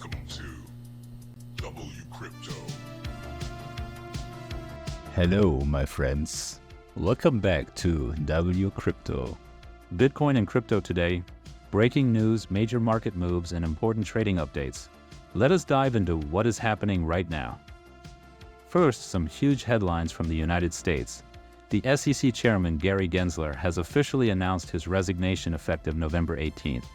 Welcome to WCrypto. Hello, my friends. Welcome back to WCrypto. Bitcoin and crypto today, breaking news, major market moves, and important trading updates. Let us dive into what is happening right now. First, some huge headlines from the United States. The SEC chairman Gary Gensler has officially announced his resignation effective November 18th.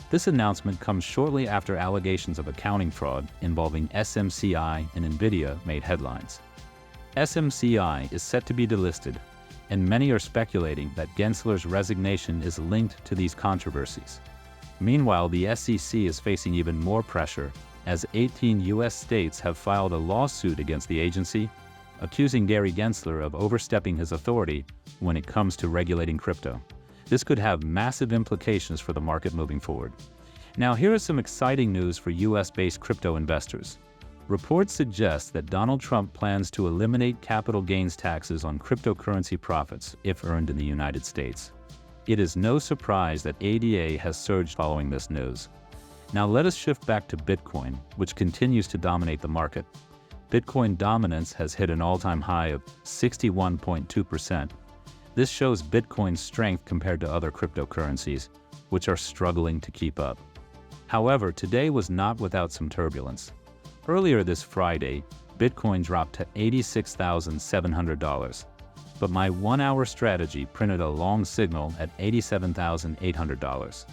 This announcement comes shortly after allegations of accounting fraud involving SMCI and Nvidia made headlines. SMCI is set to be delisted, and many are speculating that Gensler's resignation is linked to these controversies. Meanwhile, the SEC is facing even more pressure as 18 U.S. states have filed a lawsuit against the agency, accusing Gary Gensler of overstepping his authority when it comes to regulating crypto. This could have massive implications for the market moving forward. Now, here is some exciting news for U.S.-based crypto investors. Reports suggest that Donald Trump plans to eliminate capital gains taxes on cryptocurrency profits if earned in the United States. It is no surprise that ADA has surged following this news. Now let us shift back to Bitcoin, which continues to dominate the market. Bitcoin dominance has hit an all-time high of 61.2%. This shows Bitcoin's strength compared to other cryptocurrencies, which are struggling to keep up. However, today was not without some turbulence. Earlier this Friday, Bitcoin dropped to $86,700, but my 1-hour strategy printed a long signal at $87,800.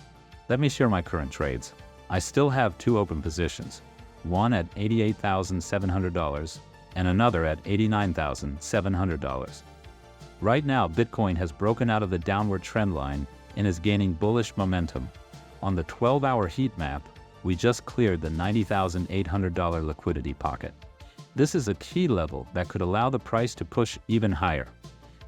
Let me share my current trades. I still have two open positions, one at $88,700 and another at $89,700. Right now, Bitcoin has broken out of the downward trend line and is gaining bullish momentum. On the 12-hour heat map, we just cleared the $90,800 liquidity pocket. This is a key level that could allow the price to push even higher.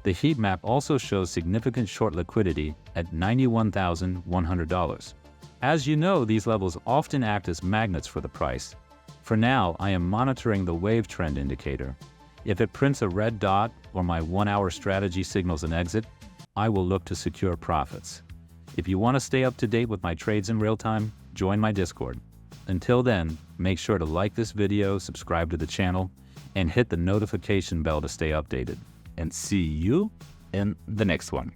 The heat map also shows significant short liquidity at $91,100. As you know, these levels often act as magnets for the price. For now, I am monitoring the wave trend indicator. If it prints a red dot or my 1-hour strategy signals an exit, I will look to secure profits. If you want to stay up to date with my trades in real time, join my Discord. Until then, make sure to like this video, subscribe to the channel, and hit the notification bell to stay updated. And see you in the next one.